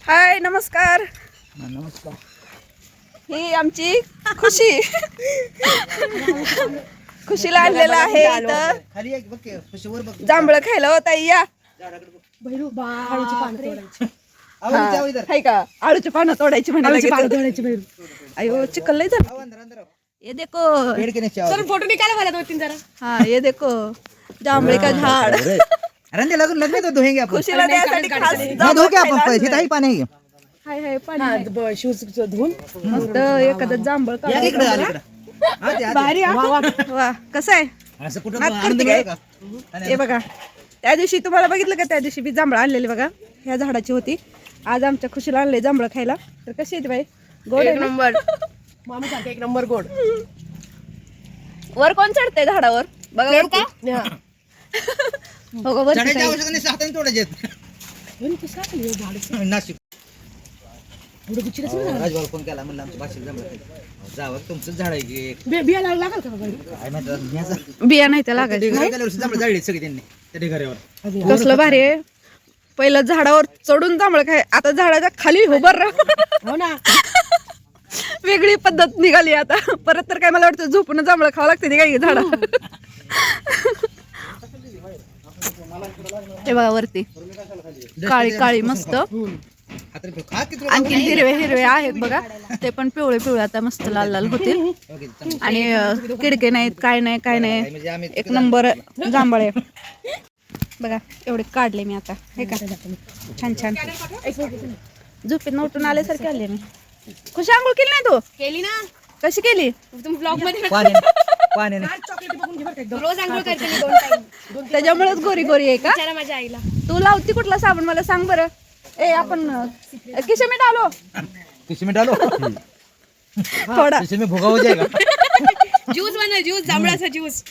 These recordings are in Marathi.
हाय नमस्कार. नमस्कार. ही आमची खुशी. खुशीला आणलेला आहे इथं जांभळं खायला होता. या हाय का आळूची पानं तोडायची म्हणजे अयो चिकन लय झालं. ये देखो फोटो निकाला मला 2-3 जरा. हाँ ये देखो जांभळे का झाड. रंदे लगन लगने तो धोएंगे अपन. खुशीला द्यायसाठी खास ना धो के आपण पैसे ताई पाणी. हाय हाय पाणी शूज धुवून मस्त एखादं जांभळ या इकडे आले इकडे. भारी वा कसं आहे. असं कुठं नाक आनंद करते मिळेल काय? का? हे बघा त्या दिवशी तुम्हाला बघितलं का त्या दिवशी मी जांभळं आणलेली बघा ह्या झाडाची होती. आज आमच्या खुशीला आणले जांभळं खायला. तर कशी येते बाई गोड आहे ना? नंबर मामी सांगते 1 नंबर गोड. वर कोण चढते झाडावर बघा वर का हो का वर चढायची आवश्यकता नाही, हाताने तोडायचे नाशिक. राजवाला फोन केला म्हणलं आमच्या भाषेत जमलं जावं तुमचं झाड आहे की बिया लागला का घरी? काय माहिती बिया नाही त्या लागायची जांभळं जाळली सगळी त्यांनी त्या ढिगाऱ्यावर. कसलं भारी आहे. पहिलं झाडावर चढून जांभळं खाय आता झाडाच्या खाली उभं राहा. हो ना. वेगळी पद्धत निघाली आता. परत तर काय मला वाटतं झोपून जांभळं खावं लागते काय झाड. हे बघा वरती काळी काळी मस्त आणखी हिरवे हिरवे आहेत बघा. ते पण पिवळे पिवळे आता मस्त लाल लाल होतील. आणि किडके नाहीत काय नाही काय नाही एक नंबर जांभळे बघा. एवढे काढले मी आता हे का छान छान झोपेत उठून आल्यासारखे आले मी. खुशी आंघोळ केली नाही तू केली ना. कशी केली तुम्ही ब्लॉग मध्ये पाण्याने रोज आंघोळ करते मी 2 टाइम. त्याच्यामुळेच गोरी गोरी आहे का. विचारा माझ्या आईला. तू लावती कुठला साबण मला सांग बरं. ए आपण किशे में डालो किसी में डालो थोडा किसी में भोगा हो जाएगा. ज्यूस बना ज्यूस जांभळाचा ज्यूस.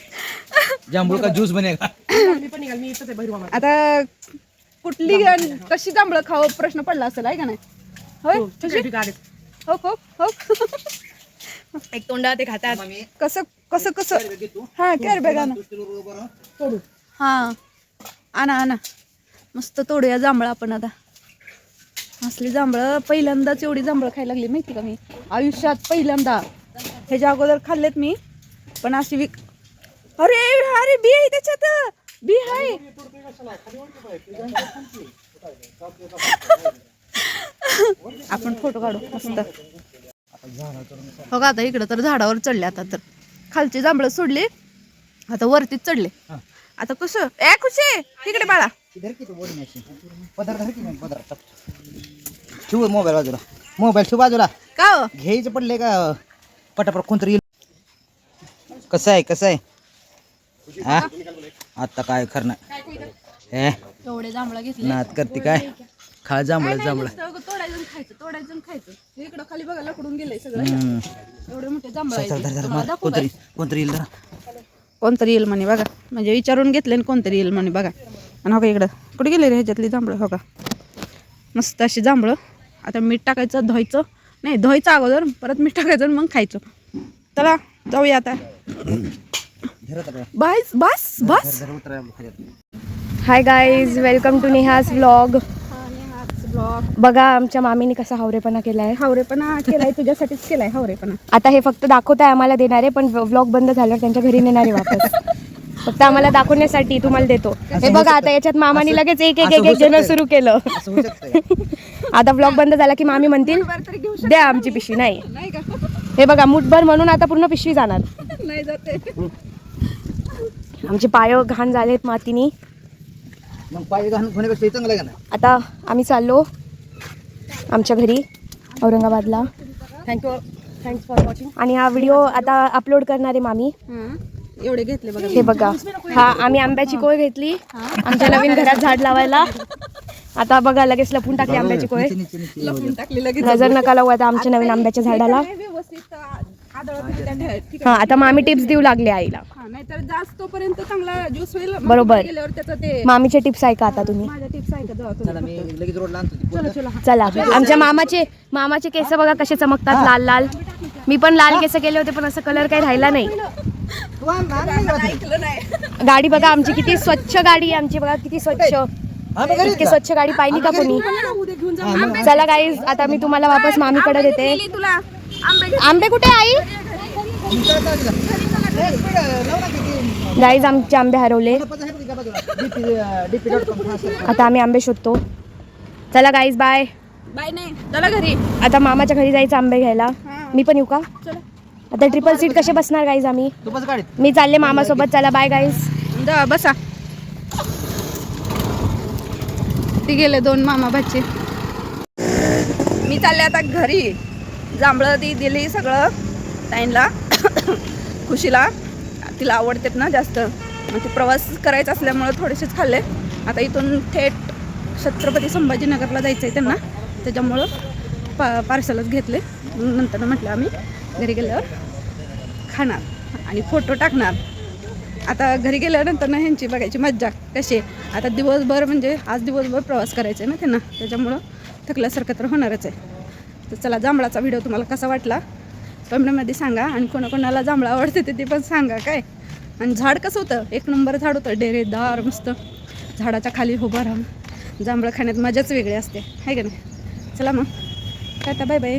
जांबूळ का ज्यूस बनेगा. मी पण निघाल मी इथंच आहे भैरवा. आता कुठली कशी जांभळं खावं प्रश्न पडला असेल आहे का नाही. होय हो हो हो एक तोंडात ते खातात. कसं कसं कसं हा कॅर बॅग आणा. हा आणा आणा मस्त तोडूया जांभळं आपण आता. असली जांभळं पहिल्यांदाच एवढी जांभळं खायला लागली माहिती का मी आयुष्यात पहिल्यांदा. ह्याच्या अगोदर खाल्लेत मी पण अशी अरे अरे बी आहे त्याच्यात बी आहे. आपण फोटो काढू मस्त. हो का आता इकडं तर झाडावर चढले. आता तर खालची जांभळं सोडली आता वरतीच चढले. आता कसं ए खुशी तिकडे बाळा ठेवू मोबाईल बाजूला. मोबाईल ठेवू बाजूला. का हो? घ्यायचं पडले का पटापट कोणतरी येईल. कसं आहे कसं आहे हा आता काय खरं नाही. एवढे जांभळं घेतले नात करते काय खा जांभळं जांभळं. तोडायचं खायचं खायचं. इकडं खाली बघा लकडून गेलंय सगळं. एवढे मोठे जांभळं कोणतरी येईल जरा. कोणतरी येईल म्हणे बघा. म्हणजे विचारून घेतले आणि कोणतरी येईल म्हणे बघा. आणि हो का इकडं कुठे गेले रे ह्याच्यातली जांभळं. हो का मस्त अशी जांभळं. आता मीठ टाकायचं धुवायचं नाही धुवायचं अगोदर परत मीठ टाकायचं आणि मग खायचं. चला जाऊया आता. बस बस बस. Hi guys welcome to Neha's vlog. बघा आमच्या मामीने कसा हावरेपणा केलाय. हावरेपणा केलाय तुझ्यासाठीच केलाय हावरेपणा. आता हे फक्त दाखवताय आम्हाला देणार आहे पण व्लॉग बंद झाल्यावर त्यांच्या घरी नेणार आहे वापस. फक्त आम्हाला दाखवण्यासाठी तुम्हाला देतो. हे बघा आता याच्यात मामाने लगेच एक एक एक जण सुरू केलं. आता व्लॉग बंद झाला की मामी म्हणतील द्या आमची पिशवी. नाही हे बघा मुठभर म्हणून आता पूर्ण पिशवी जाणार. नाही जाते. आमचे पाय घाण झालेत मातीनी. मग पाय घालून होण्यापेक्षा चांगलं आहे का नाही. आता आम्ही चाललो आमच्या घरी औरंगाबादला. Thanks for watching. आणि हा व्हिडिओ आता अपलोड करणार आहे मामी. एवढे घेतले बघा. हे बघा हा आम्ही आंब्याची कोय घेतली आमच्या नवीन घरात झाड लावायला. आता बघा लगेच लपून टाकली आंब्याची कोय. टाकली लगेच. नजर नका लावू आता आमच्या नवीन आंब्याच्या झाडाला. हा आता मामी टिप्स देऊ लागले आईला. नाहीतर जास्त तोपर्यंत चांगला ज्यूस होईल. बरोबर. गेल्यावर त्याचं ते मामीचे टिप्स ऐका आता तुम्ही. माझ्या टिप्स ऐकत चला मी लगेच रोडला आणतो. चला आमच्या मामाचे केस बघा कसे चमकतात लाल लाल. मी पण लाल केस केले होते पण असं कलर काही राहिला नाही. ऐकलं नाही. गाडी बघा आमची किती स्वच्छ गाडी आहे. आमची बघा किती स्वच्छ. आंबे घरी इतके स्वच्छ गाडी पाहिली का कोणी? चला गाईज आता मी तुम्हाला वापस मामीकडे देते. तुला आंबे कुठे आई? गाईज आमचे आंबे हरवले. आता आम्ही आंबे शोधतो. चला गाईज बाय. बाय नाही चला घरी. आता मामाच्या घरी जायचं आंबे घ्यायला. मी पण येऊ का? आता ट्रिपल सीट कसे बसणार गाईज आम्ही? मी चालले मामासोबत. चला बाय गाईज. बसा. ती गेले 2 मामा भाची. मी चालले आता घरी. जांभळं ती दिली सगळं ताईंला खुशीला. तिला आवडतात ना जास्त. मग ती प्रवास करायचा असल्यामुळं थोडेसेच खाल्ले. आता इथून थेट छत्रपती संभाजीनगरला जायचं आहे त्यांना. त्याच्यामुळं पार्सलच घेतले. नंतर म्हटलं आम्ही घरी गेल्यावर खाणार आणि फोटो टाकणार. आता घरी गेल्यानंतर ना ह्यांची बघायची मज्जा कशी. आता दिवसभर म्हणजे आज दिवसभर प्रवास करायचा आहे ना त्यांना. त्याच्यामुळं थकल्यासारखं तर होणारच आहे. तर चला जांभळाचा व्हिडिओ तुम्हाला कसा वाटला कमेंटमध्ये सांगा. आणि कोणाकोणाला जांभळा आवडते ते पण सांगा काय. आणि झाड कसं होतं? 1 नंबर झाड होतं. डेरेदार मस्त. झाडाच्या खाली उभं राहून जांभळं खाण्यात मजाच वेगळी असते आहे का नाही. चला मग टाटा बाय बाय.